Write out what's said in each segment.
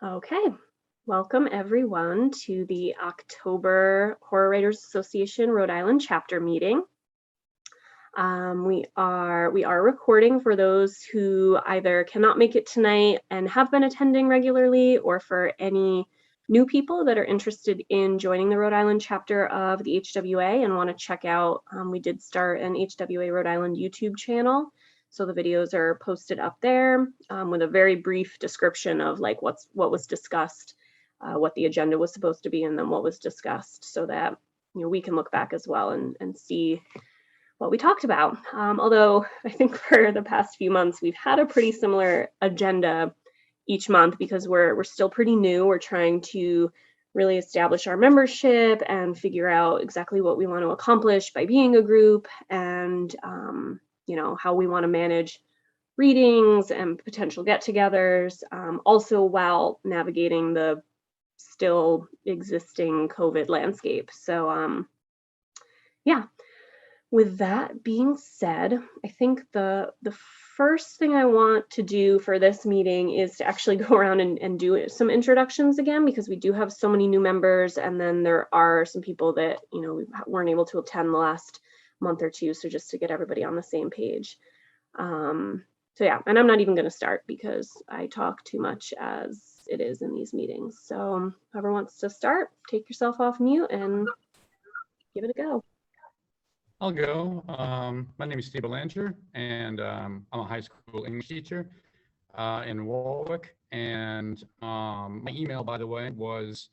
Okay, welcome everyone to the October Horror Writers Association Rhode Island chapter meeting. We are recording for those who either cannot make it tonight and have been attending regularly, or for any new people that are interested in joining the Rhode Island chapter of the HWA and want to check out. We did start an HWA Rhode Island YouTube channel. So the videos are posted up there with a very brief description of like what was discussed, what the agenda was supposed to be, and then what was discussed, so that we can look back as well and see what we talked about. Although I think for the past few months we've had a pretty similar agenda each month because we're still pretty new. We're trying to really establish our membership and figure out exactly what we want to accomplish by being a group, and how we want to manage readings and potential get-togethers, also while navigating the still existing COVID landscape. So yeah, with that being said, I think the first thing I want to do for this meeting is to actually go around and do some introductions again, because we do have so many new members, and then there are some people that we weren't able to attend the last month or two, so just to get everybody on the same page. So yeah, and I'm not even going to start because I talk too much as it is in these meetings. So whoever wants to start, take yourself off mute and give it a go. I'll go. My name is Belanger, and I'm a high school English teacher in Warwick. And my email, by the way, was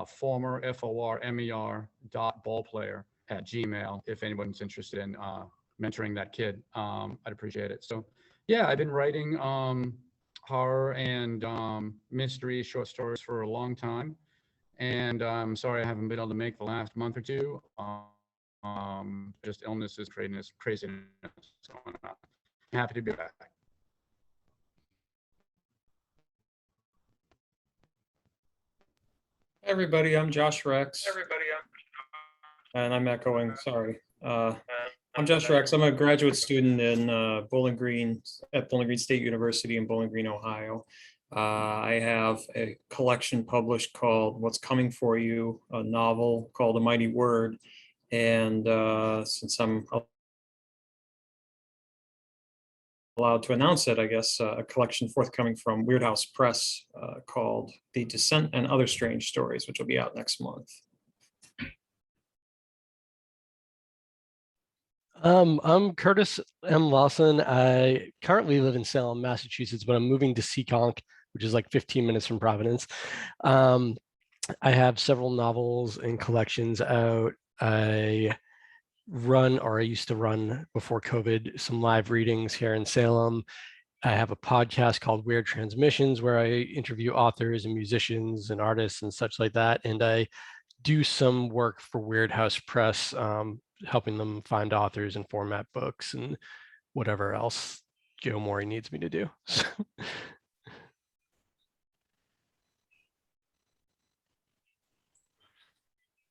former FORMER.ballplayer@gmail. If anyone's interested in mentoring that kid, I'd appreciate it. So yeah, I've been writing horror and mystery short stories for a long time. And I'm sorry I haven't been able to make the last month or two. Just illnesses, craziness going on. Happy to be back. Hey everybody, I'm Josh Rex. And I'm echoing, sorry. I'm Josh Rex. I'm a graduate student in Bowling Green at Bowling Green State University in Bowling Green, Ohio. I have a collection published called What's Coming For You, a novel called A Mighty Word. And since I'm allowed to announce it, I guess, a collection forthcoming from Weird House Press called The Descent and Other Strange Stories, which will be out next month. I'm Curtis M. Lawson. I currently live in Salem, Massachusetts, but I'm moving to Seekonk, which is like 15 minutes from Providence. I have several novels and collections out. I used to run before COVID some live readings here in Salem. I have a podcast called Weird Transmissions where I interview authors and musicians and artists and such like that. And I do some work for Weird House Press, helping them find authors and format books and whatever else Joe Morey needs me to do.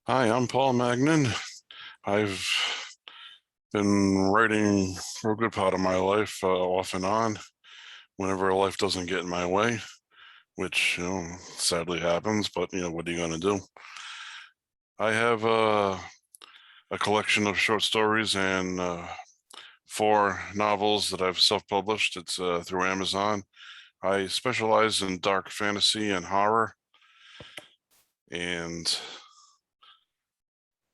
Hi, I'm Paul Magnan. I've been writing for a good part of my life, off and on, whenever life doesn't get in my way, which sadly happens, but what are you going to do? I have a collection of short stories and 4 novels that I've self-published. It's through Amazon. I specialize in dark fantasy and horror. And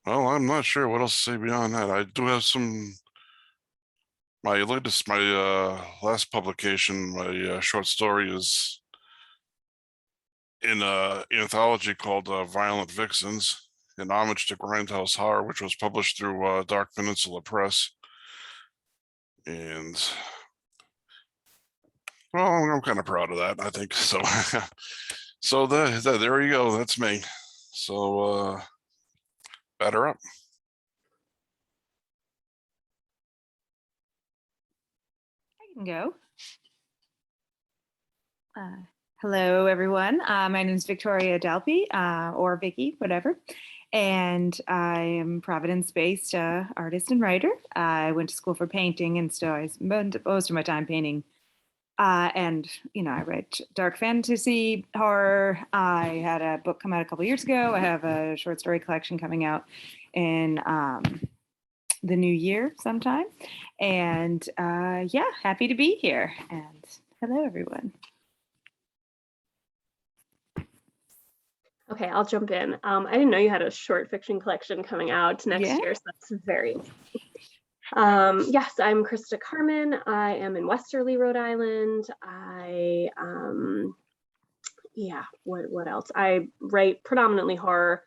well, I'm not sure what else to say beyond that. I do have my last publication, my short story is in an anthology called Violent Vixens, an homage to Grindhouse Horror, which was published through Dark Peninsula Press. And well, I'm kind of proud of that, I think. So, so there you go. That's me. So, batter up. I can go. Hello, everyone. My name is Victoria Dalpe, or Vicky, whatever. And I am Providence-based artist and writer. I went to school for painting, and so I spent most of my time painting And, you know, I write dark fantasy, horror. I had a book come out a couple years ago. I have a short story collection coming out in the new year sometime. And yeah, happy to be here. And hello, everyone. Okay, I'll jump in. I didn't know you had a short fiction collection coming out next Yeah. year, so that's very yes, I'm Christa Carmen. I am in Westerly, Rhode Island. Yeah, what else? I write predominantly horror.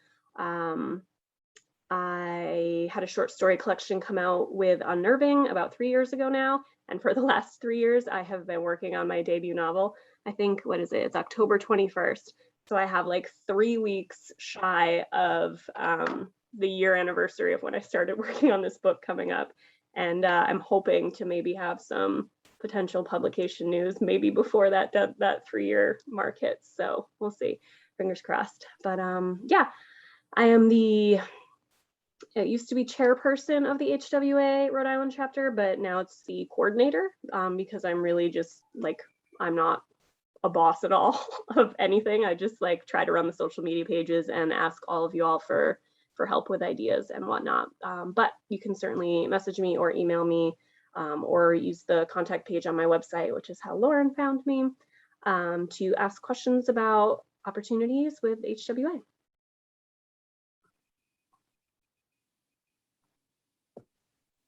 I had a short story collection come out with Unnerving about 3 years ago now, and for the last 3 years, I have been working on my debut novel. I think, what is it? It's October 21st. So I have like 3 weeks shy of the year anniversary of when I started working on this book coming up. And I'm hoping to maybe have some potential publication news maybe before that 3-year mark hits. So we'll see. Fingers crossed. But yeah, I am it used to be chairperson of the HWA Rhode Island chapter, but now it's the coordinator because I'm really just like, I'm not a boss at all of anything. I just like try to run the social media pages and ask all of you all for help with ideas and whatnot. But you can certainly message me or email me or use the contact page on my website, which is how Lauren found me, to ask questions about opportunities with HWA.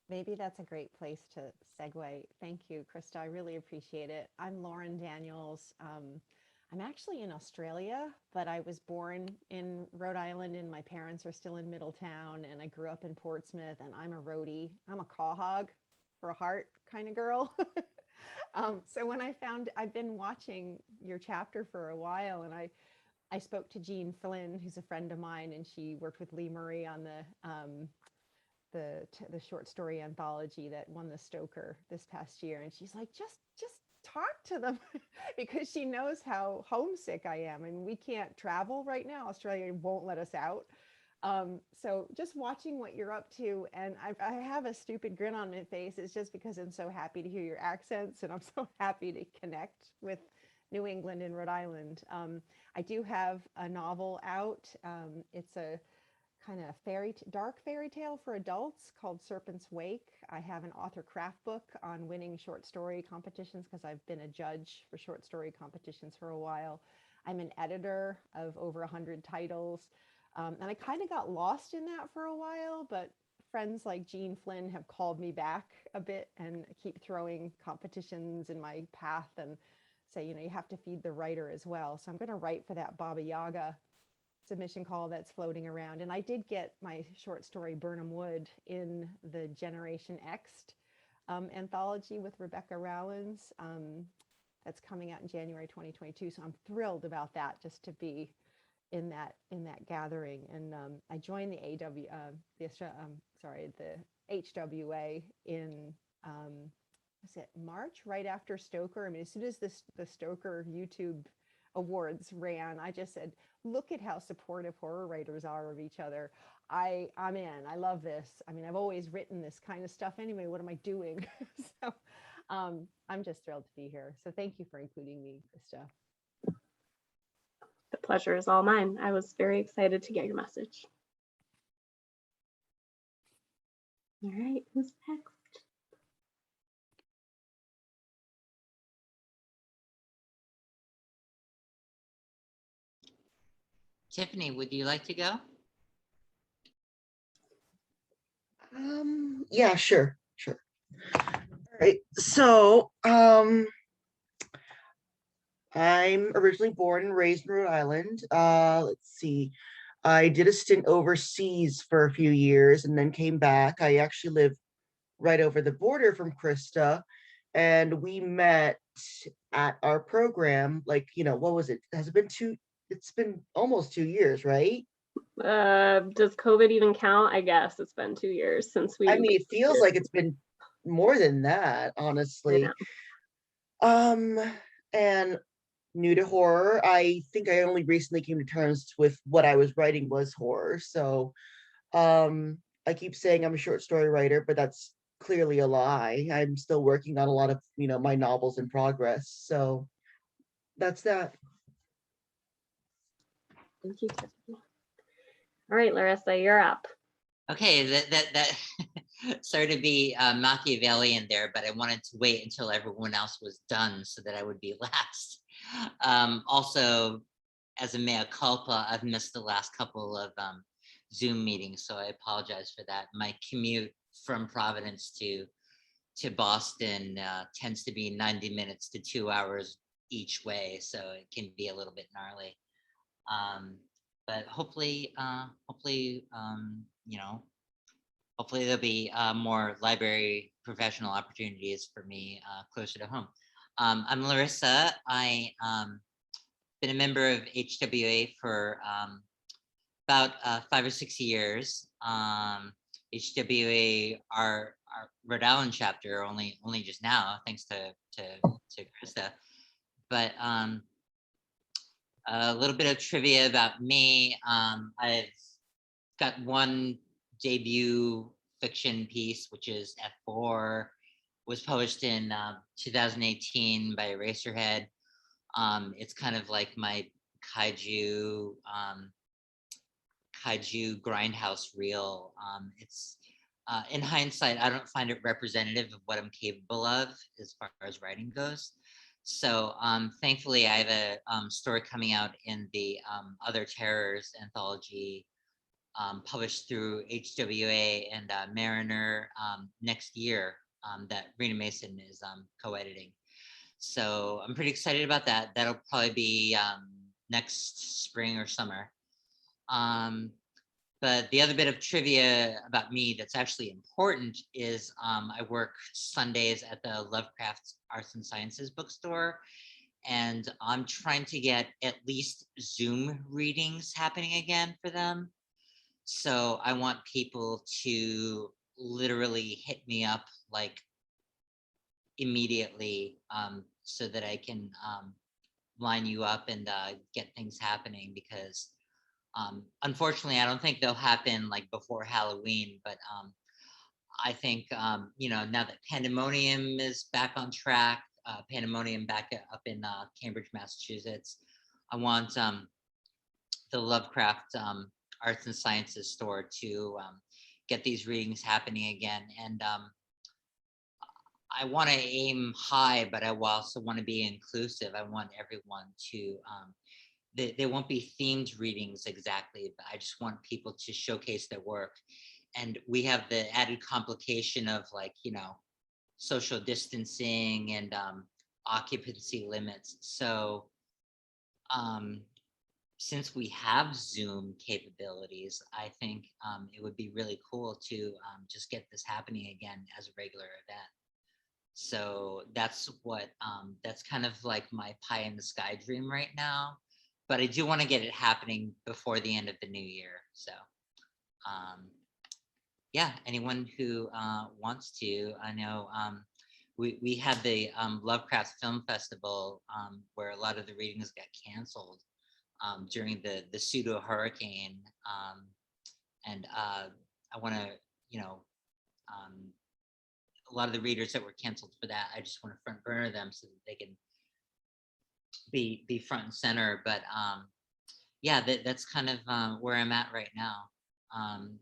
Maybe that's a great place to segue. Thank you, Christa. I really appreciate it. I'm Lauren Daniels. I'm actually in Australia, but I was born in Rhode Island and my parents are still in Middletown, and I grew up in Portsmouth, and I'm a roadie. I'm a caw hog for a heart kind of girl. So when I've been watching your chapter for a while, and I spoke to Jean Flynn, who's a friend of mine, and she worked with Lee Murray on the short story anthology that won the Stoker this past year. And she's like, just talk to them because she knows how homesick I am. I mean, we can't travel right now. Australia won't let us out. So just watching what you're up to, and I have a stupid grin on my face. It's just because I'm so happy to hear your accents, and I'm so happy to connect with New England and Rhode Island. I do have a novel out. It's a kind of dark fairy tale for adults called Serpent's Wake. I have an author craft book on winning short story competitions because I've been a judge for short story competitions for a while. I'm an editor of over 100 titles. And I kind of got lost in that for a while, but friends like Jean Flynn have called me back a bit and keep throwing competitions in my path and say, you know, you have to feed the writer as well. So I'm going to write for that Baba Yaga submission call that's floating around. And I did get my short story Burnham Wood in the Generation X anthology with Rebecca Rowlands that's coming out in January 2022. So I'm thrilled about that, just to be in that gathering. And I joined the HWA in was it March, right after Stoker. I mean, as soon as the Stoker YouTube awards ran, I just said, look at how supportive horror writers are of each other. I'm in. I love this. I mean, I've always written this kind of stuff anyway. What am I doing? So I'm just thrilled to be here. So thank you for including me, Christa. The pleasure is all mine. I was very excited to get your message. All right, who's next? Tiffany, would you like to go? Yeah, sure. All right. So, I'm originally born and raised in Rhode Island. Let's see. I did a stint overseas for a few years and then came back. I actually live right over the border from Christa, and we met at our program. Like, you know, what was it? Has it been it's been almost 2 years, right? Does COVID even count? I guess it's been 2 years since we. I mean, it feels like it's been more than that, honestly. And new to horror, I think I only recently came to terms with what I was writing was horror. So I keep saying I'm a short story writer, but that's clearly a lie. I'm still working on a lot of, my novels in progress. So that's that. Thank you, Tiffany. All right, Larissa, you're up. Okay, that sorry to be Machiavellian there, but I wanted to wait until everyone else was done so that I would be last. Also, as a mea culpa, I've missed the last couple of Zoom meetings, so I apologize for that. My commute from Providence to Boston tends to be 90 minutes to 2 hours each way, so it can be a little bit gnarly. But hopefully, hopefully there'll be more library professional opportunities for me closer to home. I'm Larissa. I been a member of HWA for about 5 or 6 years. HWA, our Rhode Island chapter, only just now, thanks to Christa. But a little bit of trivia about me. I've got one debut fiction piece, which is F4, was published in 2018 by Eraserhead. It's kind of like my kaiju grindhouse reel. It's in hindsight, I don't find it representative of what I'm capable of as far as writing goes. So thankfully, I have a story coming out in the Other Terrors anthology, published through HWA and Mariner next year, that Rena Mason is co-editing. So I'm pretty excited about that. That'll probably be next spring or summer. But the other bit of trivia about me that's actually important is I work Sundays at the Lovecraft Arts and Sciences bookstore, and I'm trying to get at least Zoom readings happening again for them. So I want people to literally hit me up like immediately, so that I can line you up and get things happening, because unfortunately, I don't think they'll happen like before Halloween, but I think, now that Pandemonium is back on track, Pandemonium back up in Cambridge, Massachusetts, I want the Lovecraft Arts and Sciences store to get these readings happening again. And I want to aim high, but I also want to be inclusive. I want everyone to, they won't be themed readings exactly, but I just want people to showcase their work. And we have the added complication of social distancing and occupancy limits. So since we have Zoom capabilities, I think it would be really cool to just get this happening again as a regular event. So that's what, that's kind of like my pie in the sky dream right now. But I do want to get it happening before the end of the new year. So yeah, anyone who wants to, I know we had the Lovecraft Film Festival where a lot of the readings got canceled during the pseudo hurricane. And I want to, a lot of the readers that were canceled for that, I just want to front burner them so that they can be front and center. But yeah, that's kind of where I'm at right now.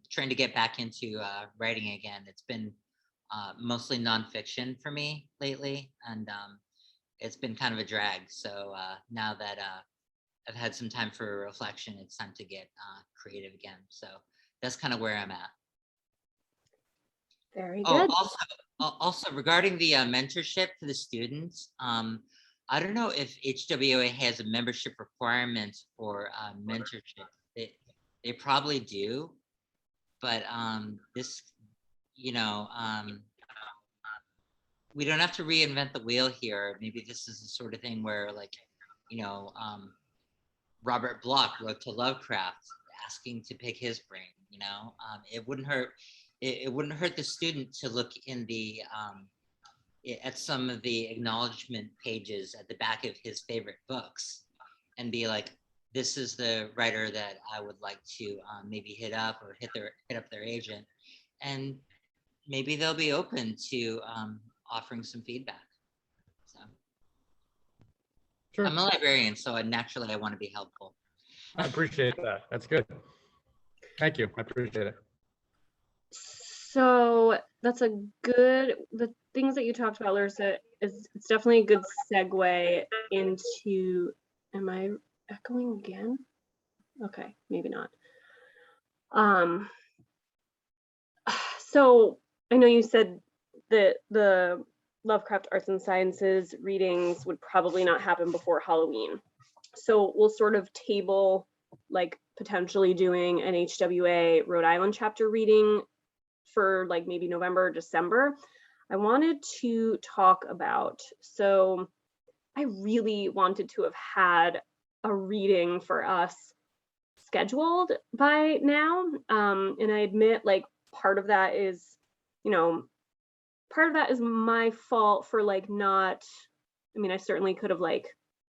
Trying to get back into writing again. It's been mostly nonfiction for me lately, and it's been kind of a drag. So now that I've had some time for reflection, it's time to get creative again. So that's kind of where I'm at. Very good. Also regarding the mentorship for the students, I don't know if HWA has a membership requirement for mentorship. They probably do, but this, we don't have to reinvent the wheel here. Maybe this is the sort of thing where, like, Robert Bloch wrote to Lovecraft asking to pick his brain. It wouldn't hurt. It wouldn't hurt the student to look in the at some of the acknowledgement pages at the back of his favorite books and be like, this is the writer that I would like to maybe hit up or hit up their agent. And maybe they'll be open to offering some feedback. So Sure. I'm a librarian, so naturally I want to be helpful. I appreciate that. That's good. Thank you. I appreciate it. So that's a good, the things that you talked about, Larissa, it's definitely a good segue into, am I echoing again? Okay, maybe not. So I know you said that the Lovecraft Arts and Sciences readings would probably not happen before Halloween. So we'll sort of table like potentially doing an HWA Rhode Island chapter reading for like maybe November or December. I wanted to talk about, so I really wanted to have had a reading for us scheduled by now. And I admit like part of that is, you know, part of that is my fault for like not, I mean, I certainly could have like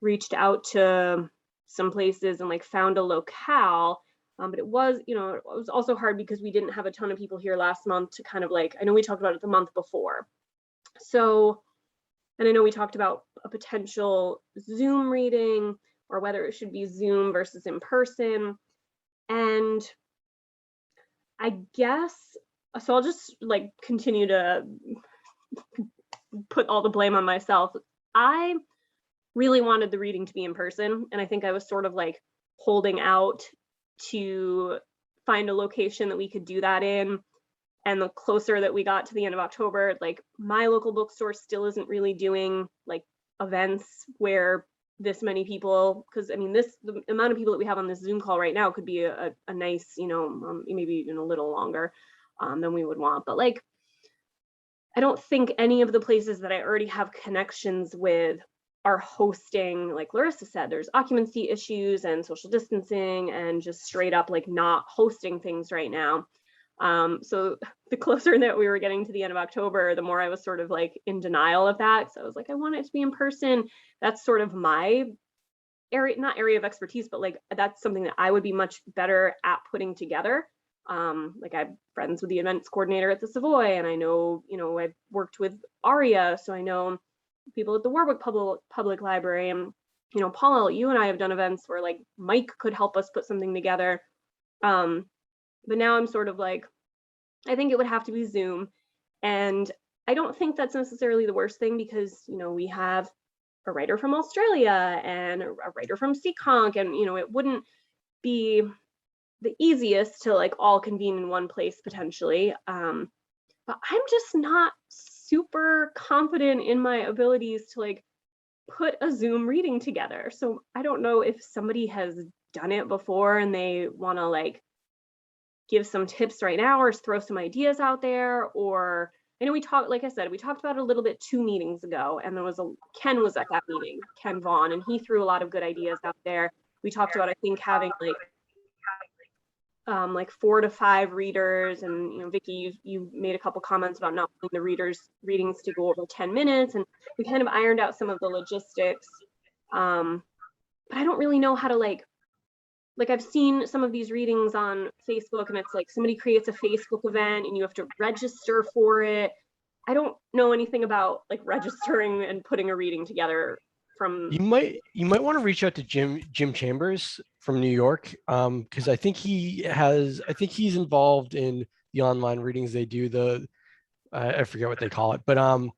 reached out to some places and like found a locale. But it was, you know, it was also hard because we didn't have a ton of people here last month to kind of like, I know we talked about it the month before. So, and I know we talked about a potential Zoom reading or whether it should be Zoom versus in person. And I guess, so I'll just like continue to put all the blame on myself. I really wanted the reading to be in person. And I think I was sort of like holding out to find a location that we could do that in. And the closer that we got to the end of October, like my local bookstore still isn't really doing like events where this many people, because I mean, the amount of people that we have on this Zoom call right now could be a nice, you know, maybe even a little longer than we would want. But like, I don't think any of the places that I already have connections with are hosting, like Larissa said, there's occupancy issues and social distancing and just straight up like not hosting things right now. So the closer that we were getting to the end of October, the more I was sort of like in denial of that. So I was like, I want it to be in person. That's sort of my area, not area of expertise, but like that's something that I would be much better at putting together. Like I'm friends with the events coordinator at the Savoy, and I know, you know, I've worked with ARIA, so I know people at the Warwick Public Library, and you know, Paul, you and I have done events where like Mike could help us put something together. But now I'm sort of like, I think it would have to be Zoom. And I don't think that's necessarily the worst thing because, you know, we have a writer from Australia and a writer from Seekonk, and, you know, it wouldn't be the easiest to like all convene in one place potentially. But I'm just not super confident in my abilities to like put a Zoom reading together. So I don't know if somebody has done it before and they want to like give some tips right now or throw some ideas out there. Or I know we talked, like I said, we talked about it a little bit 2 meetings ago, and there was Ken was at that meeting, Ken Vaughn, and he threw a lot of good ideas out there. We talked about, I think, having like 4 to 5 readers, and you know, Vicki, you made a couple comments about not wanting the readings to go over 10 minutes, and we kind of ironed out some of the logistics. But I don't really know how to like I've seen some of these readings on Facebook, and it's like somebody creates a Facebook event and you have to register for it. I don't know anything about like registering and putting a reading together from. You might want to reach out to Jim Chambers from New York, because I think he's involved in the online readings they do. I forget what they call it, but I'm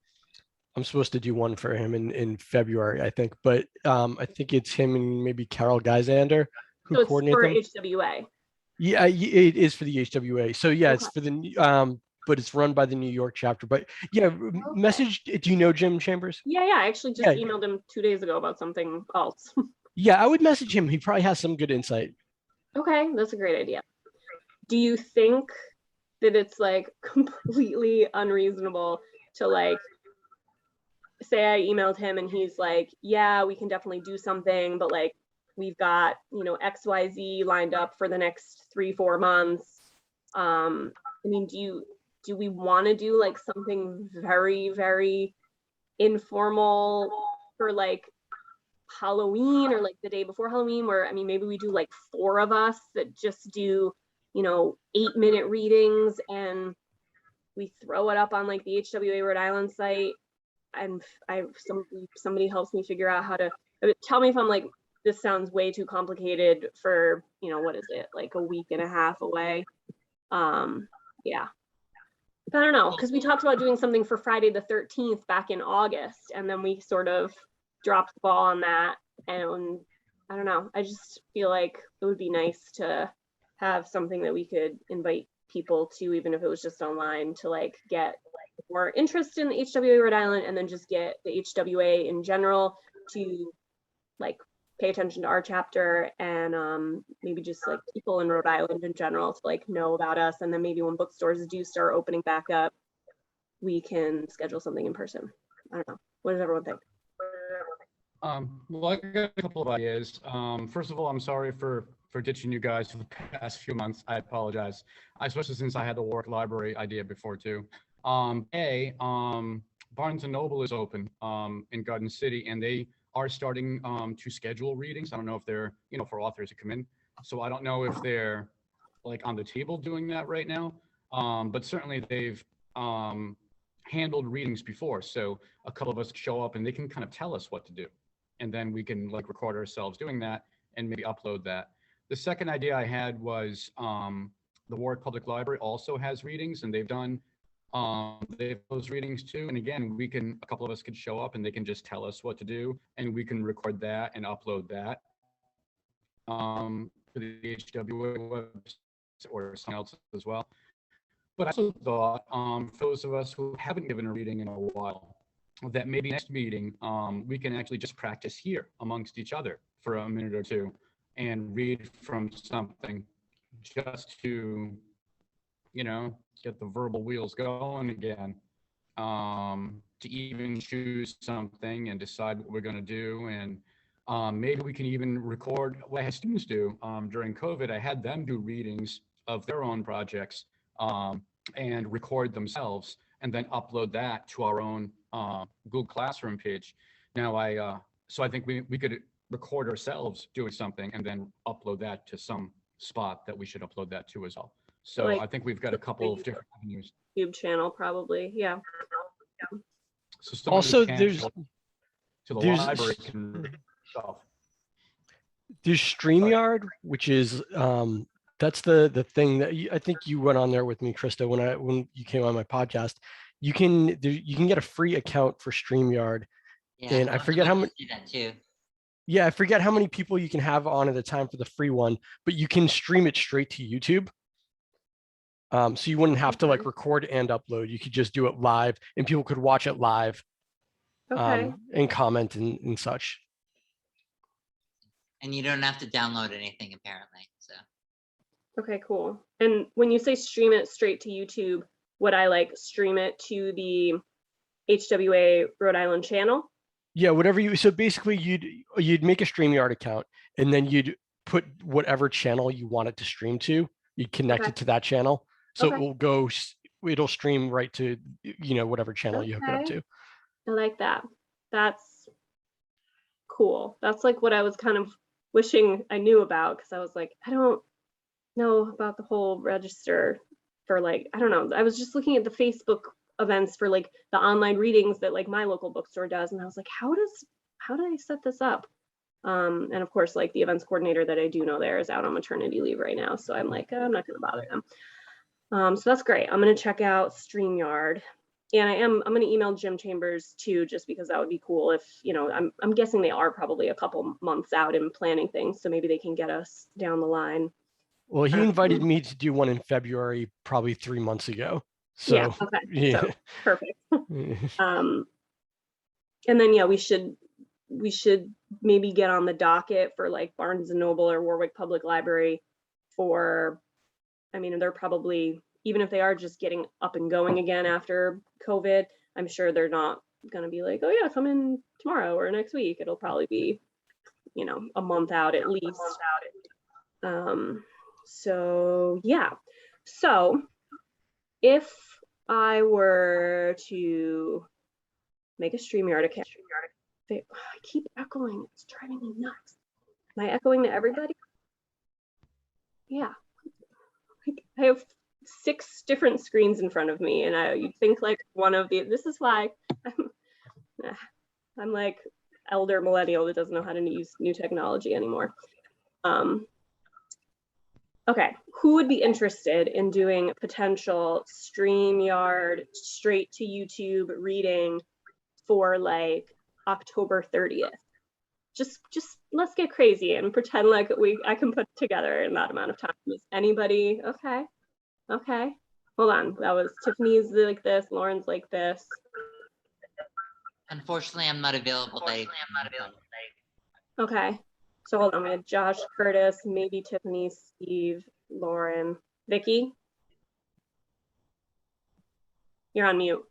supposed to do one for him in February, I think. But I think it's him and maybe Carol Geisander who So it's coordinate for them. HWA. Yeah, it is for the HWA. So yeah, Okay. it's for the but it's run by the New York chapter. But yeah, message. Do you know Jim Chambers? Yeah, I actually just emailed him 2 days ago about something else. Yeah, I would message him. He probably has some good insight. Okay, that's a great idea. Do you think that it's like completely unreasonable to like say I emailed him and he's like, yeah, we can definitely do something, but like we've got, you know, XYZ lined up for the next 3-4 months. I mean, do we want to do like something very, very informal for like Halloween or like the day before Halloween, where I mean, maybe we do like 4 of us that just do, you know, 8-minute readings, and we throw it up on like the HWA Rhode Island site, and somebody helps me figure out how to tell me if I'm like, this sounds way too complicated for, you know, what is it, like a week and a half away. Yeah, I don't know, because we talked about doing something for Friday the 13th back in August, and then we sort of dropped the ball on that. And I don't know, I just feel like it would be nice to have something that we could invite people to, even if it was just online, to like get more interest in the HWA Rhode Island, and then just get the HWA in general to like pay attention to our chapter, and maybe just like people in Rhode Island in general to like know about us. And then maybe when bookstores do start opening back up, we can schedule something in person. I don't know. What does everyone think? Well, I got a couple of ideas. First of all, I'm sorry for ditching you guys for the past few months. I apologize, especially since I had the Warwick Library idea before too. Barnes & Noble is open in Garden City, and they are starting to schedule readings. I don't know if they're, you know, for authors to come in. So I don't know if they're like on the table doing that right now, but certainly they've handled readings before. So a couple of us show up and they can kind of tell us what to do. And then we can like record ourselves doing that and maybe upload that. The second idea I had was the Warwick Public Library also has readings, and they've done those readings too. And again, a couple of us could show up and they can just tell us what to do, and we can record that and upload that to the HWA website or something else as well. But I also thought for those of us who haven't given a reading in a while, that maybe next meeting we can actually just practice here amongst each other for a minute or two and read from something, just to, you know, get the verbal wheels going again, to even choose something and decide what we're going to do. And maybe we can even record what I had students do during COVID. I had them do readings of their own projects and record themselves, and then upload that to our own Google Classroom page. Now, so I think we could record ourselves doing something and then upload that to some spot that we should upload that to as well. So Like, I think we've got a couple of different avenues. YouTube channel, probably. Yeah. So Also, to there's the library can stuff. There's StreamYard, which is that's the thing that I think you went on there with me, Christa, when you came on my podcast. You can get a free account for StreamYard, Yeah, and I forget how many. do that too. Yeah, I forget how many people you can have on at a time for the free one, but you can stream it straight to YouTube. So you wouldn't have to like record and upload. You could just do it live, and people could watch it live, Okay. and comment and such. And you don't have to download anything apparently. So Okay, cool. And when you say stream it straight to YouTube, would I like stream it to the HWA Rhode Island channel? Yeah, whatever you. So basically, you'd make a StreamYard account, and then you'd put whatever channel you want it to stream to. You'd connect it to that channel, so Okay. it will go. It'll stream right to, you know, whatever channel you hook it up to. I like that. That's cool. That's like what I was kind of wishing I knew about, because I was like, I don't know about the whole register for like, I don't know. I was just looking at the Facebook events for like the online readings that like my local bookstore does, and I was like, how do I set this up? And of course, like the events coordinator that I do know there is out on maternity leave right now, so I'm like, I'm not going to bother them. So that's great. I'm going to check out StreamYard, and I'm going to email Jim Chambers too, just because that would be cool. If, you know, I'm guessing they are probably a couple months out in planning things, so maybe they can get us down the line. Well, he invited me to do one in February, probably 3 months ago. So Yeah. Okay. yeah. So perfect. And then yeah, we should maybe get on the docket for like Barnes and Noble or Warwick Public Library for, I mean, they're probably, even if they are just getting up and going again after COVID, I'm sure they're not going to be like, oh yeah, come in tomorrow or next week. It'll probably be, you know, a month out at least. So yeah. So if I were to make a StreamYard account, I keep echoing. It's driving me nuts. Am I echoing to everybody? Yeah. I have 6 different screens in front of me, and you'd think like one of the, this is why I'm like elder millennial that doesn't know how to use new technology anymore. Okay, who would be interested in doing potential StreamYard straight to YouTube reading for like October 30th? Just let's get crazy and pretend like I can put it together in that amount of time. Is anybody okay? Okay, hold on. That was Tiffany's like this, Lauren's like this. Unfortunately, I'm not available. Okay, so hold on. We had Josh, Curtis, maybe Tiffany, Steve, Lauren, Vicky. You're on mute.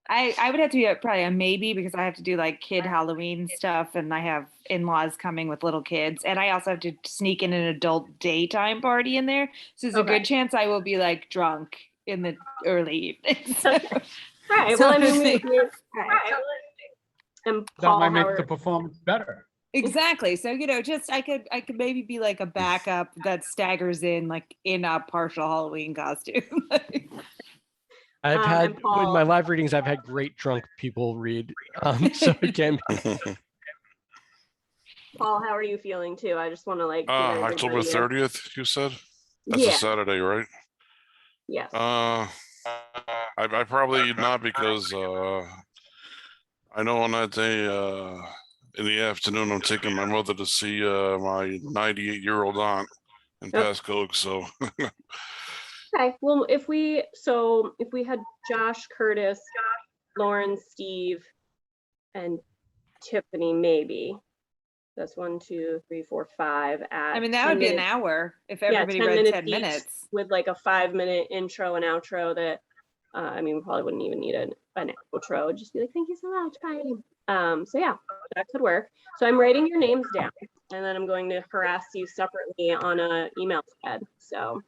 I would have to be probably a maybe because I have to do like kid Halloween stuff and I have in-laws coming with little kids and I also have to sneak in an adult daytime party in there. So there's a good chance I will be like drunk in the early evening. So, all right. Well, I mean, all right. And Paul, that might make the performance better. Exactly. So, you know, just I could maybe be like a backup that staggers in like in a partial Halloween costume. I've had in my live readings, I've had great drunk people read. So it can be. Paul, how are you feeling too? I just want to like October 30th, you said? That's a Saturday, right? Yes. I probably not because I know on that day in the afternoon I'm taking my mother to see my 98-year-old aunt in Pasco, so okay, well, if we had Josh, Curtis, Lauren, Steve, and Tiffany, maybe. That's 1, 2, 3, 4, 5 at I mean, that would be an hour if everybody read 10 minutes. With like a 5-minute intro and outro that, I mean, we probably wouldn't even need an outro. Just be like, thank you so much, bye. So yeah, that could work. So I'm writing your names down and then I'm going to harass you separately on an email thread. So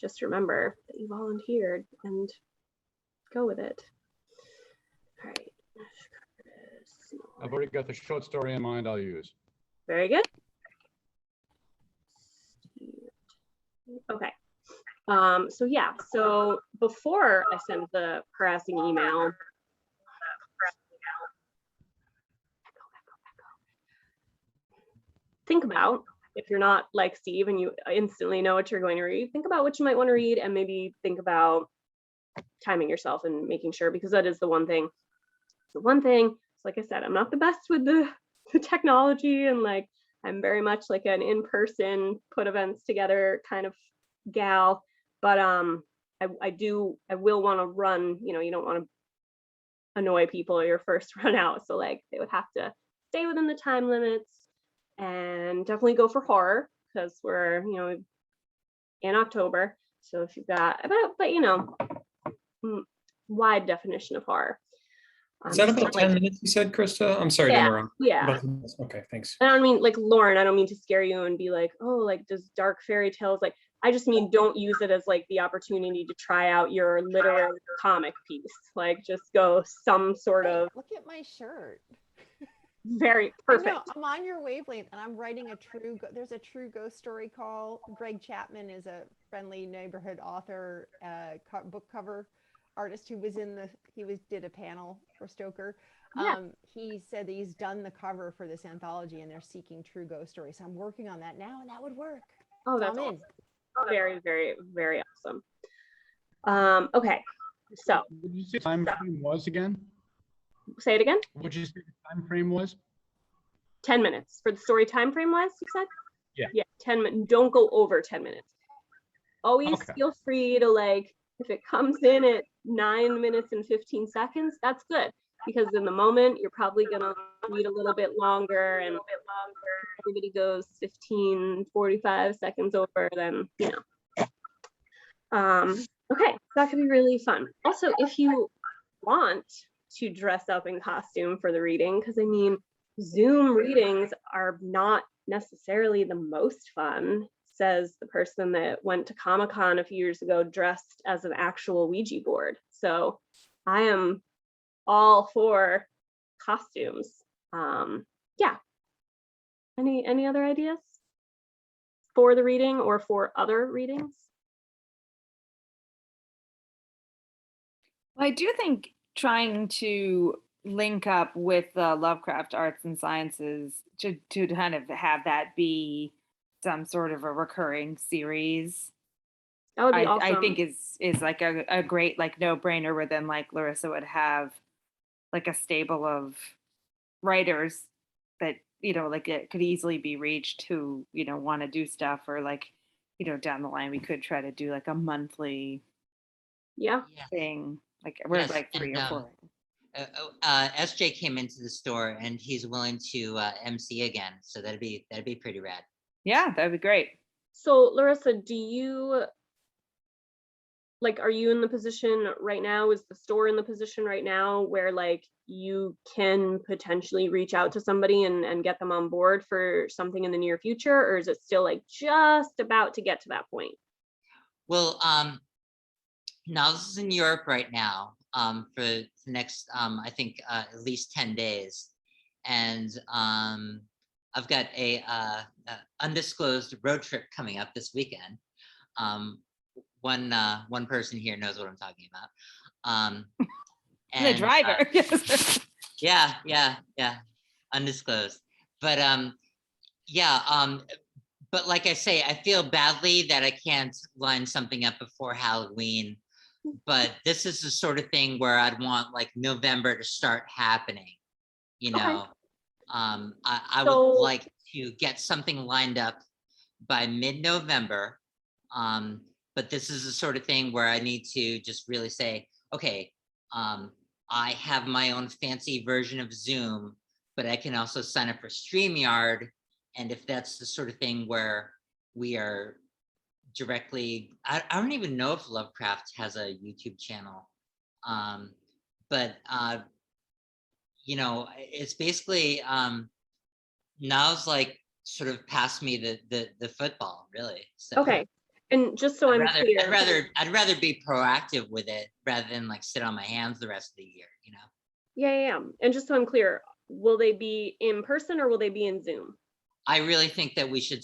just remember that you volunteered and go with it. All right. I've already got the short story in mind I'll use. Very good. Okay. So yeah, so before I send the harassing email, think about, if you're not like Steve and you instantly know what you're going to read, think about what you might want to read and maybe think about timing yourself and making sure, because that is the one thing. The one thing, like I said, I'm not the best with the technology and like I'm very much like an in-person put events together kind of gal, but I will want to run, you know, you don't want to annoy people your first run out, so like they would have to stay within the time limits and definitely go for horror because we're, you know, in October. So if you've got but you know, wide definition of horror. Is that about 10 minutes you said, Christa? I'm sorry to interrupt. Yeah. Okay, thanks. I don't mean like Lauren, I don't mean to scare you and be like, oh, like does dark fairy tales, like I just mean don't use it as like the opportunity to try out your literary comic piece. Like just go some sort of. Look at my shirt. Very perfect. No, I'm on your wavelength and I'm writing there's a true ghost story call. Greg Chapman is a friendly neighborhood author, book cover artist who was did a panel for Stoker. He said that he's done the cover for this anthology and they're seeking true ghost stories. So I'm working on that now and that would work. Oh, that's awesome. Very, very, very awesome. Okay, so. Would you say time frame was again? Say it again? Would you say the time frame was? 10 minutes. For the story time frame was, you said? Yeah. Yeah, 10 minutes. Don't go over 10 minutes. Always feel free to like, if it comes in at 9 minutes and 15 seconds, that's good. Because in the moment, you're probably gonna read a little bit longer and everybody goes 15, 45 seconds over, then, you know. Okay, that could be really fun. Also, if you want to dress up in costume for the reading, because I mean, Zoom readings are not necessarily the most fun, says the person that went to Comic-Con a few years ago dressed as an actual Ouija board. So I am all for costumes. Yeah. Any other ideas? for the reading or for other readings? Well, I do think trying to link up with the Lovecraft Arts and Sciences to kind of have that be some sort of a recurring series, That would be I awesome. think is like a great like no brainer, where then like Larissa would have like a stable of writers that, you know, like it could easily be reached who, you know, want to do stuff, or like, you know, down the line we could try to do like a monthly Yeah. thing. Like we're Yes, like 3 and, or 4. SJ came into the store and he's willing to MC again, so that'd be pretty rad. Yeah, that'd be great. So Larissa, do you like, are you in the position right now? Is the store in the position right now where like you can potentially reach out to somebody and get them on board for something in the near future, or is it still like just about to get to that point? Well, now this is in Europe right now for the next, I think at least 10 days. And I've got a undisclosed road trip coming up this weekend. One person here knows what I'm talking about. The And, driver. yeah, undisclosed. But but like I say, I feel badly that I can't line something up before Halloween. But this is the sort of thing where I'd want like November to start happening. You know, I would like to get something lined up by mid-November. But this is the sort of thing where I need to just really say, okay, I have my own fancy version of Zoom, but I can also sign up for StreamYard. And if that's the sort of thing where we are directly, I don't even know if Lovecraft has a YouTube channel. But you know, it's basically now's like sort of passed me the football, really. So Okay. And just so I'm clear, I'd rather be proactive with it rather than like sit on my hands the rest of the year, you know? yeah. And just so I'm clear, will they be in person or will they be in Zoom? I really think that we should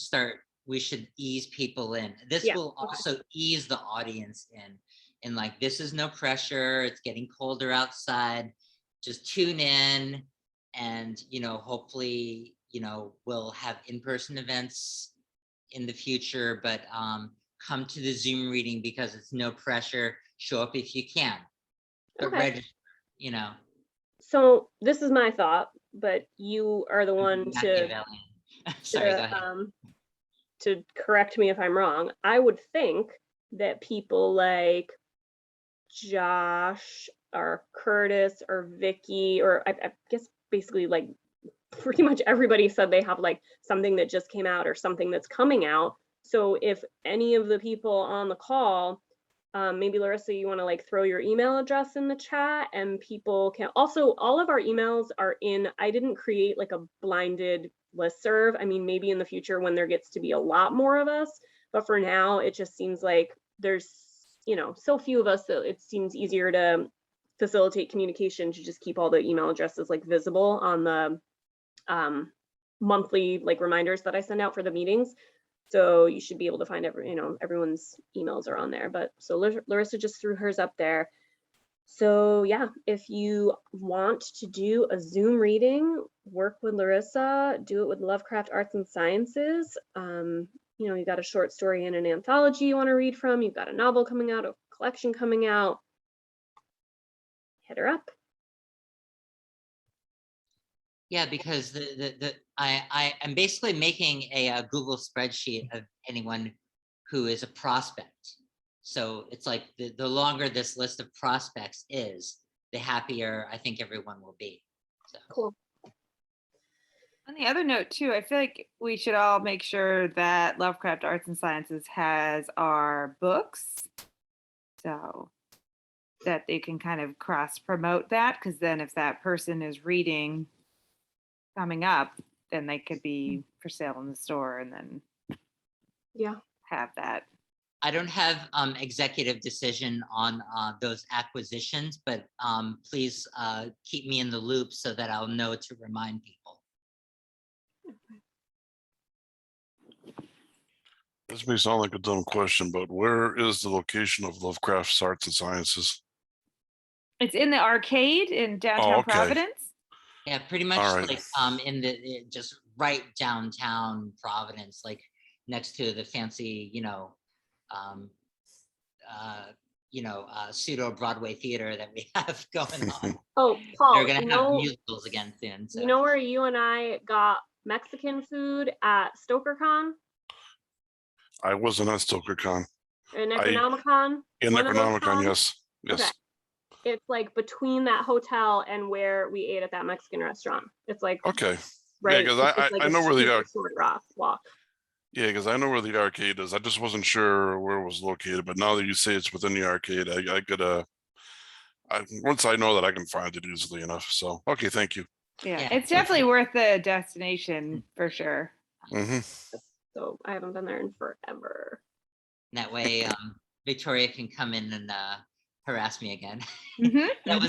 ease people in. This will also ease the audience in. And like, this is no pressure. It's getting colder outside. Just tune in and, you know, hopefully, you know, we'll have in-person events in the future, but come to the Zoom reading because it's no pressure. Show up if you can, but register, you know. So this is my thought, but you are the one to Sorry, go ahead. To correct me if I'm wrong. I would think that people like Josh or Curtis or Vicky, or I guess basically like pretty much everybody said they have like something that just came out or something that's coming out. So if any of the people on the call, maybe Larissa, you want to like throw your email address in the chat, and people can also, all of our emails are in, I didn't create like a blinded listserv. I mean, maybe in the future when there gets to be a lot more of us, but for now, it just seems like there's, you know, so few of us that it seems easier to facilitate communication to just keep all the email addresses like visible on the monthly like reminders that I send out for the meetings. So you should be able to find everyone's emails are on there. But so Larissa just threw hers up there. So yeah, if you want to do a Zoom reading, work with Larissa, do it with Lovecraft Arts and Sciences. You know, you got a short story in an anthology you want to read from, you've got a novel coming out, a collection coming out. Hit her up. Yeah, because I'm basically making a Google spreadsheet of anyone who is a prospect. So it's like the longer this list of prospects is, the happier I think everyone will be. So. Cool. On the other note too, I feel like we should all make sure that Lovecraft Arts and Sciences has our books, so that they can kind of cross promote that, because then if that person is reading coming up, then they could be for sale in the store, and then have that. I don't have executive decision on those acquisitions, but please keep me in the loop so that I'll know to remind people. This may sound like a dumb question, but where is the location of Lovecraft's Arts and Sciences? It's in the arcade in downtown okay. Providence. Yeah, pretty much All right. like in the just right downtown Providence, like next to the fancy, pseudo Broadway theater that we have going on. Oh, Paul, They're gonna have musicals again soon. So. You know where you and I got Mexican food at StokerCon? I wasn't at StokerCon. In Necronomicon? In Necronomicon, yes. Yes. Okay. It's like between that hotel and where we ate at that Mexican restaurant. It's like okay. Right. Yeah, because I know where the short walk. Yeah, because I know where the arcade is. I just wasn't sure where it was located. But now that you say it's within the arcade, I could once I know that, I can find it easily enough. So okay, thank you. Yeah, it's definitely worth the destination for sure. Mm-hmm. So I haven't been there in forever. That way, Victoria can come in and harass me again. Mm-hmm. That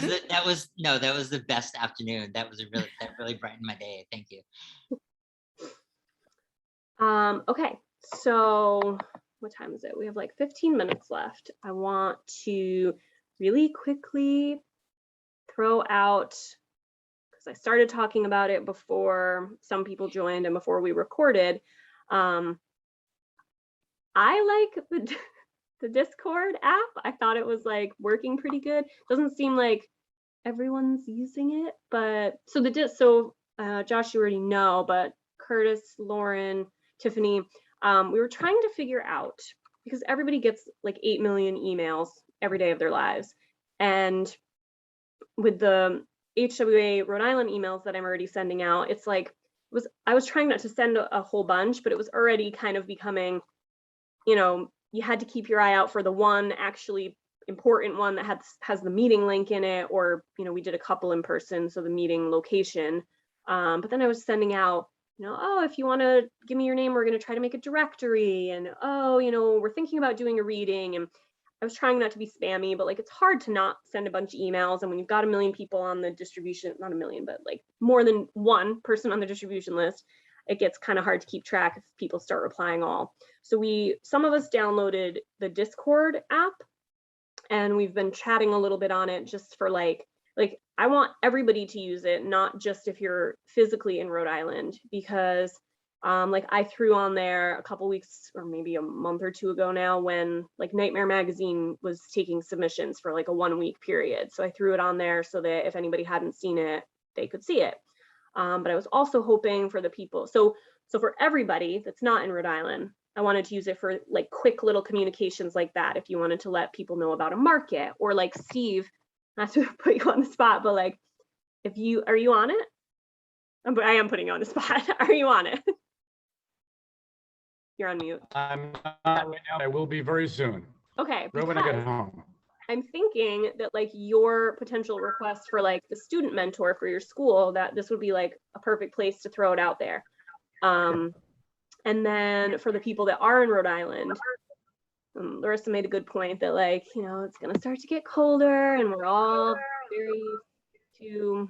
was the best afternoon. That really brightened my day. Thank you. Okay, so what time is it? We have like 15 minutes left. I want to really quickly throw out, because I started talking about it before some people joined and before we recorded. I like the Discord app. I thought it was like working pretty good. Doesn't seem like everyone's using it, but Josh, you already know, but Curtis, Lauren, Tiffany, we were trying to figure out, because everybody gets like 8 million emails every day of their lives. And with the HWA Rhode Island emails that I'm already sending out, it's like, I was trying not to send a whole bunch, but it was already kind of becoming, you had to keep your eye out for the one actually important one that has the meeting link in it, or, we did a couple in person, so the meeting location. But then I was sending out, if you want to give me your name, we're going to try to make a directory. And, we're thinking about doing a reading. And I was trying not to be spammy, but like, it's hard to not send a bunch of emails. And when you've got 1 million people on the distribution, not 1 million, but like more than one person on the distribution list, it gets kind of hard to keep track if people start replying all. So some of us downloaded the Discord app, and we've been chatting a little bit on it just for like I want everybody to use it, not just if you're physically in Rhode Island, because I threw on there a couple weeks or maybe a month or two ago now, when like Nightmare Magazine was taking submissions for like a 1-week period. So I threw it on there so that if anybody hadn't seen it, they could see it. But I was also hoping for the people. So for everybody that's not in Rhode Island, I wanted to use it for like quick little communications like that. If you wanted to let people know about a market, or like Steve, not to put you on the spot, but like, are you on it? I am putting you on the spot. Are you on it? You're on mute. I'm not right now. I will be very soon. Okay. Right when I get home. I'm thinking that like your potential request for like the student mentor for your school, that this would be like a perfect place to throw it out there. And then for the people that are in Rhode Island, Larissa made a good point that like, it's going to start to get colder and we're all very to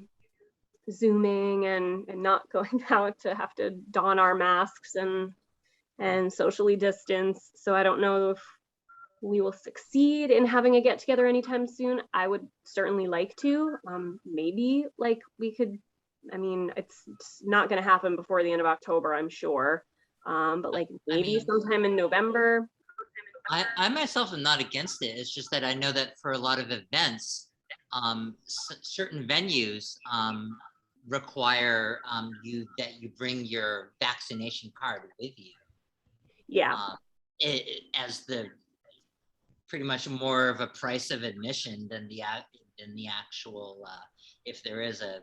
Zooming and not going out to have to don our masks and socially distance. So I don't know if we will succeed in having a get together anytime soon. I would certainly like to. Maybe like we could, it's not going to happen before the end of October, I'm sure. But like maybe sometime in November. I myself am not against it. It's just that I know that for a lot of events, certain venues require that you bring your vaccination card with you. Yeah. As the pretty much more of a price of admission than the actual if there is a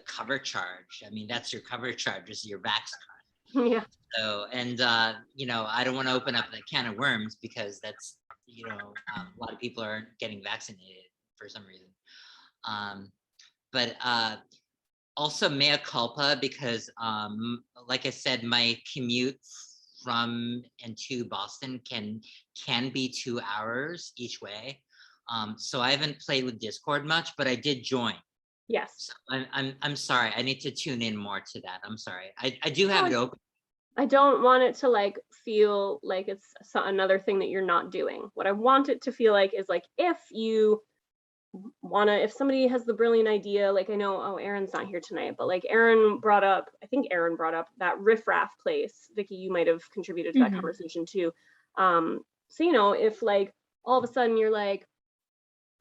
cover charge. That's your cover charge, is your vax card. Yeah. So, and I don't want to open up that can of worms, because that's a lot of people aren't getting vaccinated for some reason. But also mea culpa, because like I said, my commute from and to Boston can be 2 hours each way. So I haven't played with Discord much, but I did join. Yes. So I'm sorry. I need to tune in more to that. I'm sorry. I do have it open. I don't want it to like feel like it's another thing that you're not doing. What I want it to feel like is like, if you if somebody has the brilliant idea, like I know, oh, Aaron's not here tonight, but like Aaron brought up, I think Aaron brought up that riffraff place. Vicky, you might have contributed to that conversation too. So, you know, if like all of a sudden you're like,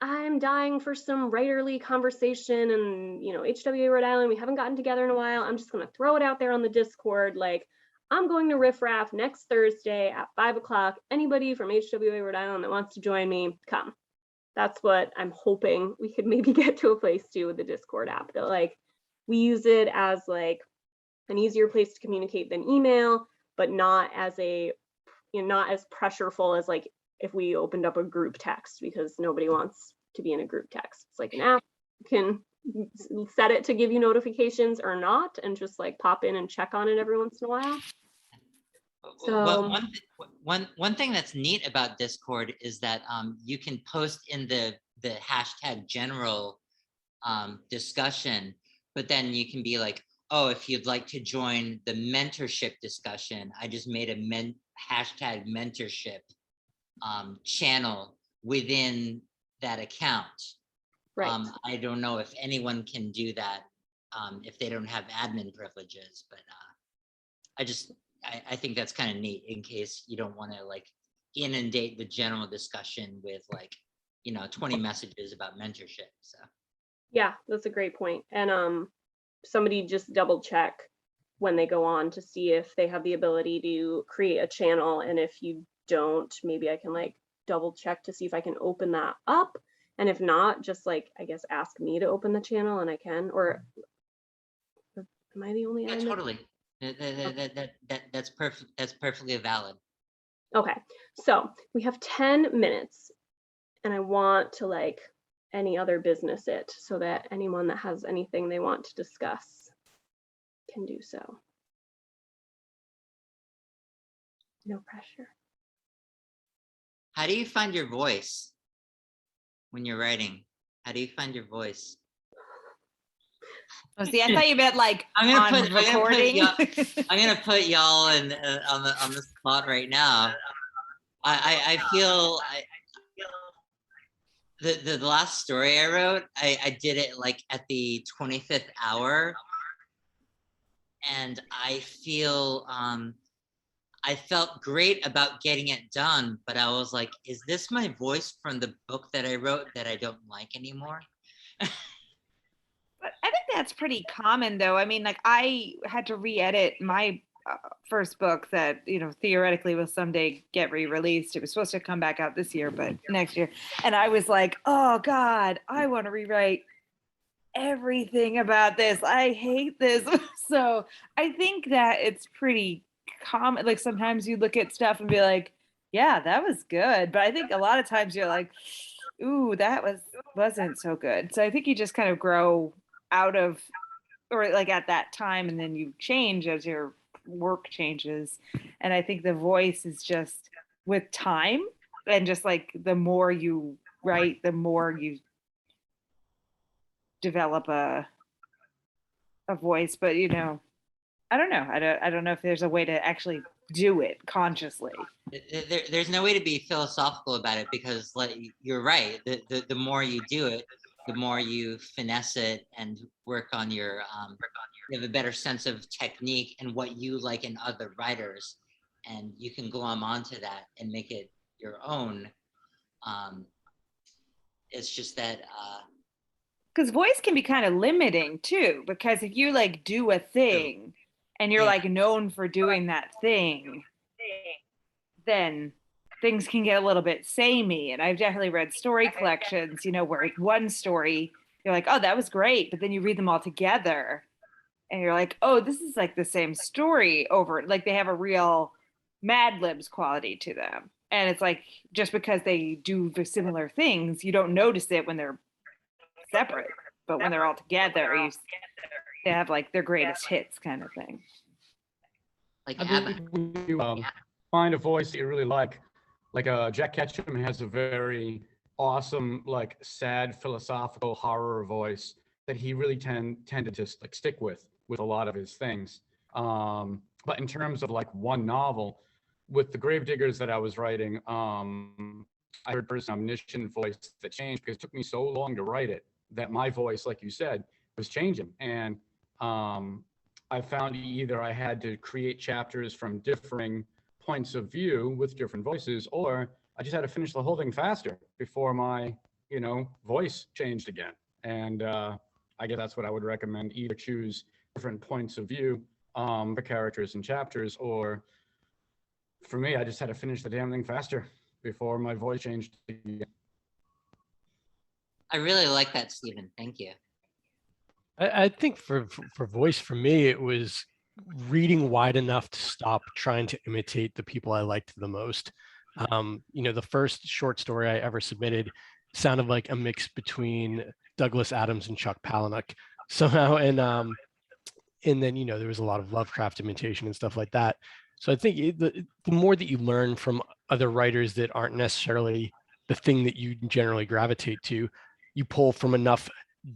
I'm dying for some writerly conversation, and you know, HWA Rhode Island, we haven't gotten together in a while. I'm just gonna throw it out there on the Discord. Like, I'm going to Riff Raff next Thursday at 5 o'clock. Anybody from HWA Rhode Island that wants to join me, come. That's what I'm hoping we could maybe get to a place to with the Discord app, that like we use it as like an easier place to communicate than email, but not as a, you know, not as pressureful as like if we opened up a group text, because nobody wants to be in a group text. It's like an app. You can set it to give you notifications or not, and just like pop in and check on it every once in a while. Well, one thing that's neat about Discord is that you can post in the hashtag general discussion, but then you can be like, oh, if you'd like to join the mentorship discussion, I just made a hashtag mentorship channel within that account. Right. I don't know if anyone can do that if they don't have admin privileges, but I think that's kind of neat, in case you don't want to like inundate the general discussion with like, you know, 20 messages about mentorship. So yeah, that's a great point. And somebody just double check when they go on to see if they have the ability to create a channel. And if you don't, maybe I can like double check to see if I can open that up. And if not, just like, I guess, ask me to open the channel and I can, or am I the only yeah, admin? totally. That's perfect. That's perfectly valid. Okay, so we have 10 minutes and I want to like any other business it, so that anyone that has anything they want to discuss can do so. No pressure. How do you find your voice when you're writing? How do you find your voice? Oh, see, I thought you meant like I'm on recording. I'm gonna put y'all in on the spot right now. I feel the last story I wrote, I did it like at the 25th hour, and I feel I felt great about getting it done, but I was like, is this my voice from the book that I wrote that I don't like anymore? But I think that's pretty common, though. I mean, like I had to re-edit my first book that, you know, theoretically will someday get re-released. It was supposed to come back out this year, but next year. And I was like, oh God, I want to rewrite everything about this. I hate this. So I think that it's pretty common. Like sometimes you look at stuff and be like, yeah, that was good. But I think a lot of times you're like, ooh, that wasn't so good. So I think you just kind of grow out of, or like at that time, and then you change as your work changes. And I think the voice is just with time, and just like the more you write, the more you develop a voice. But you know, I don't know. I don't know if there's a way to actually do it consciously. There's no way to be philosophical about it, because like you're right. The more you do it, the more you finesse it and work on your you have a better sense of technique and what you like in other writers, and you can glom onto that and make it your own. It's just that because voice can be kind of limiting too, because if you like do a thing and you're like known for doing that thing, then things can get a little bit samey. And I've definitely read story collections, you know, where one story, you're like, oh, that was great. But then you read them all together and you're like, oh, this is like the same story over. Like they have a real Mad Libs quality to them. And it's like, just because they do the similar things, you don't notice it when they're separate. But when they're all together, they have like their greatest hits kind of thing. like I think when you find a voice that you really like Jack Ketchum has a very awesome, like sad philosophical horror voice that he really tended to like stick with a lot of his things. But in terms of like one novel, with the Gravediggers that I was writing, I heard an omniscient voice that changed because it took me so long to write it that my voice, like you said, was changing. And I found either I had to create chapters from differing points of view with different voices, or I just had to finish the whole thing faster before my, voice changed again. And I guess that's what I would recommend. Either choose different points of view for characters and chapters, or for me, I just had to finish the damn thing faster before my voice changed again. I really like that, Stephen. Thank you. I think for voice, for me, it was reading wide enough to stop trying to imitate the people I liked the most. The first short story I ever submitted sounded like a mix between Douglas Adams and Chuck Palahniuk somehow. And then, there was a lot of Lovecraft imitation and stuff like that. So I think the more that you learn from other writers that aren't necessarily the thing that you generally gravitate to, you pull from enough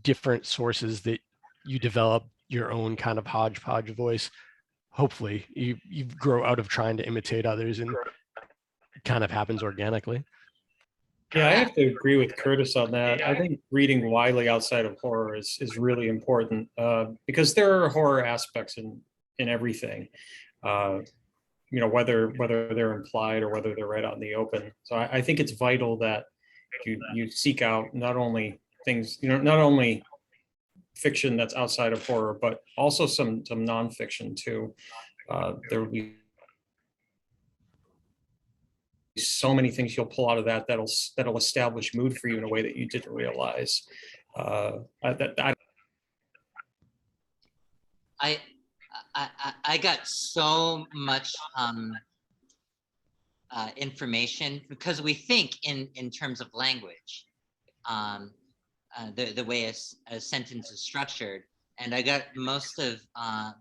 different sources that you develop your own kind of hodgepodge voice. Hopefully you grow out of trying to imitate others, and it kind of happens organically. Yeah, I have to agree with Curtis on that. I think reading widely outside of horror is really important because there are horror aspects in everything, whether they're implied or whether they're right out in the open. So I think it's vital that you seek out not only things, not only fiction that's outside of horror, but also some nonfiction too. There will be so many things you'll pull out of that'll establish mood for you in a way that you didn't realize. I got so much information because we think in terms of language, the way a sentence is structured, and I got most of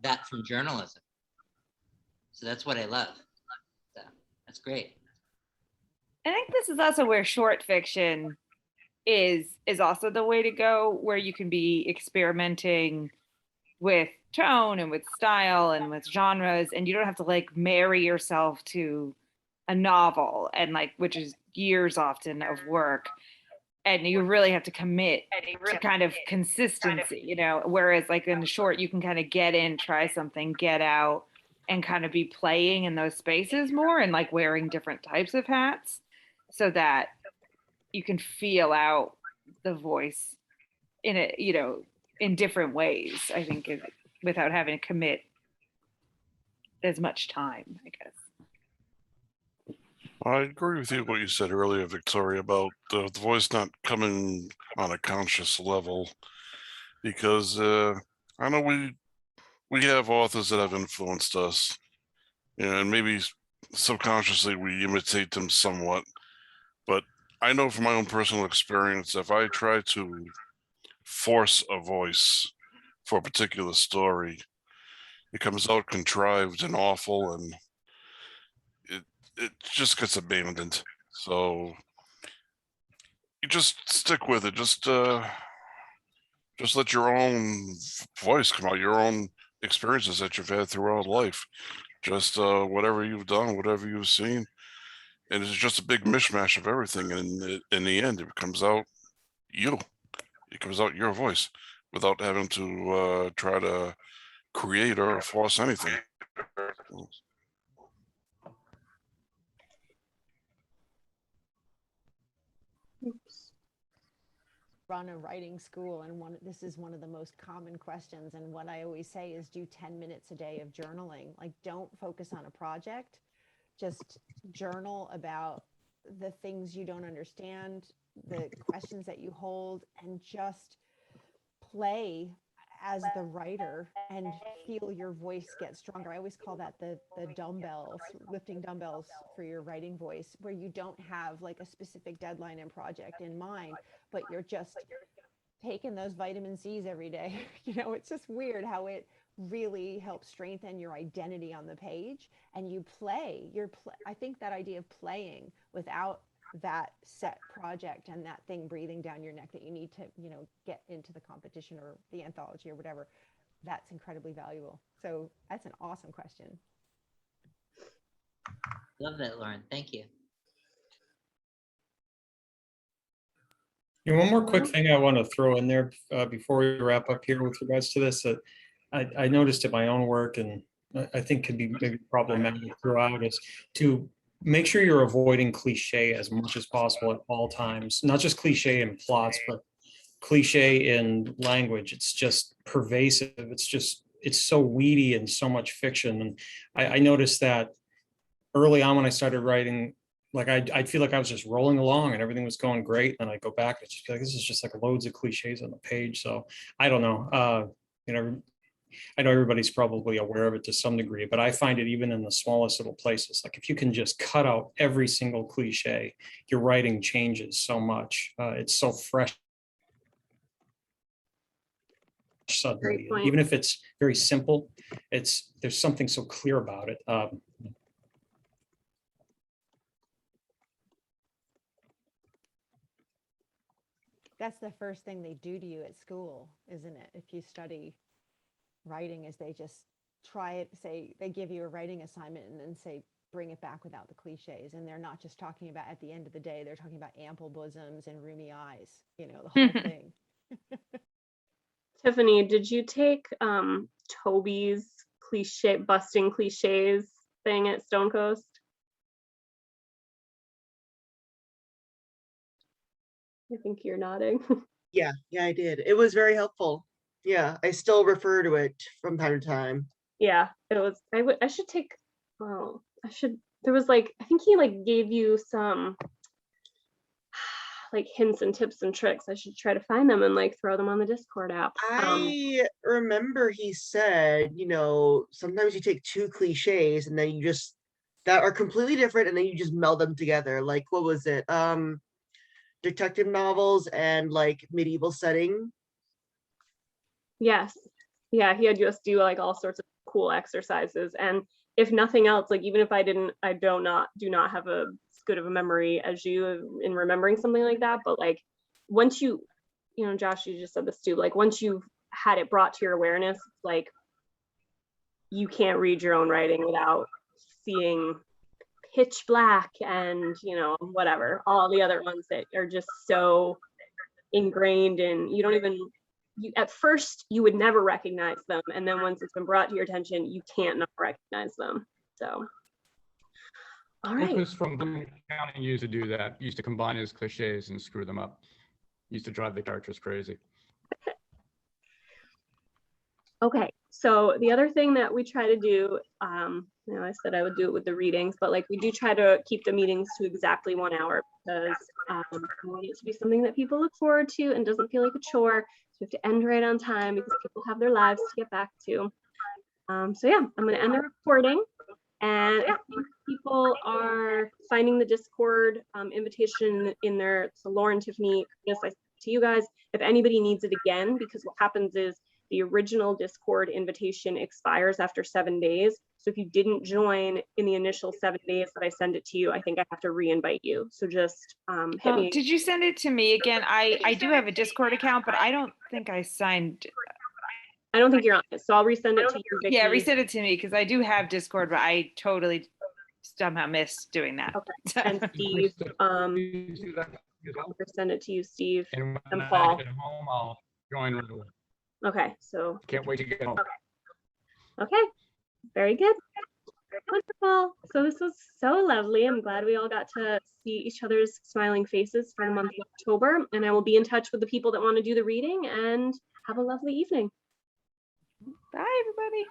that from journalism. So that's what I love. So that's great. I think this is also where short fiction is also the way to go, where you can be experimenting with tone and with style and with genres, and you don't have to like marry yourself to a novel, and like, which is years often of work, and you really have to commit to kind of consistency, whereas like in the short you can kind of get in, try something, get out, and kind of be playing in those spaces more and like wearing different types of hats so that you can feel out the voice in it, in different ways, I think, without having to commit as much time, I guess. I agree with you what you said earlier, Victoria, about the voice not coming on a conscious level, because I know we have authors that have influenced us, and maybe subconsciously we imitate them somewhat. But I know from my own personal experience, if I try to force a voice for a particular story, it comes out contrived and awful, and it just gets abandoned. So you just stick with it. Just let your own voice come out, your own experiences that you've had throughout life. Just whatever you've done, whatever you've seen. And it's just a big mishmash of everything. And in the end, it comes out you. It comes out your voice without having to try to create or force anything. Run a writing school, and this is one of the most common questions, and what I always say is do 10 minutes a day of journaling. Like, don't focus on a project, just journal about the things you don't understand, the questions that you hold, and just play as the writer and feel your voice get stronger. I always call that the dumbbells, lifting dumbbells for your writing voice, where you don't have like a specific deadline and project in mind, but you're just taking those vitamin C's every day. It's just weird how it really helps strengthen your identity on the page, and you play. I think that idea of playing without that set project and that thing breathing down your neck that you need to, get into the competition or the anthology or whatever, that's incredibly valuable. So that's an awesome question. Love that, Lauren. Thank you. And one more quick thing I want to throw in there before we wrap up here with regards to this, that I noticed in my own work, and I think could be maybe problematic throughout, is to make sure you're avoiding cliche as much as possible at all times. Not just cliche in plots, but cliche in language. It's just pervasive. It's so weedy and so much fiction. And I noticed that early on when I started writing, like I'd feel like I was just rolling along and everything was going great. And I go back and just feel like this is just like loads of cliches on the page. So I don't know. You know, I know everybody's probably aware of it to some degree, but I find it even in the smallest little places. Like if you can just cut out every single cliche, your writing changes so much. It's so fresh suddenly. And even if it's very simple, there's something so clear about it. That's the first thing they do to you at school, isn't it? If you study writing, is they just try it, say they give you a writing assignment and then say, bring it back without the cliches. And they're not just talking about at the end of the day, they're talking about ample bosoms and roomy eyes, you know, the whole thing. Tiffany, did you take Toby's busting cliches thing at Stone Coast? I think you're nodding. Yeah, I did. It was very helpful. Yeah, I still refer to it from time to time. Yeah, it was. I should take. Oh, I should. There was like, I think he like gave you some like hints and tips and tricks. I should try to find them and like throw them on the Discord app. I remember he said, you know, sometimes you take two cliches and then you just that are completely different and then you just meld them together. Like what was it? Detective novels and like medieval setting. Yes. Yeah, he had us do like all sorts of cool exercises. And if nothing else, like even if I do not have as good of a memory as you in remembering something like that, but like once you know, Josh, you just said this too, like once you've had it brought to your awareness, like you can't read your own writing without seeing pitch black and, you know, whatever, all the other ones that are just so ingrained in, you don't even, at first you would never recognize them, and then once it's been brought to your attention, you can't not recognize them. So all right. Lucas from Belanger County used to do that. Used to combine his cliches and screw them up. Used to drive the characters crazy. Okay, so the other thing that we try to do, you know, I said I would do it with the readings, but like we do try to keep the meetings to exactly 1 hour because we want it to be something that people look forward to and doesn't feel like a chore. So we have to end right on time because people have their lives to get back to. So yeah, I'm going to end the recording. And I think people are finding the Discord invitation in there. So Lauren, Tiffany, yes, I to you guys, if anybody needs it again, because what happens is the original Discord invitation expires after 7 days. So if you didn't join in the initial 7 days that I send it to you, I think I have to re-invite you. So just hit me. Did you send it to me again? I do have a Discord account, but I don't think I signed. I don't think you're on it, so I'll resend it to you, Vicky. Yeah, resend it to me because I do have Discord, but I totally somehow missed doing that. Okay. And Steve, I'll send it to you, Steve, and Paul. Get home, I'll join right away. Okay, so Can't wait to get home. okay, very good. Wonderful. So this was so lovely. I'm glad we all got to see each other's smiling faces for the month of October, and I will be in touch with the people that want to do the reading, and have a lovely evening. Bye, everybody.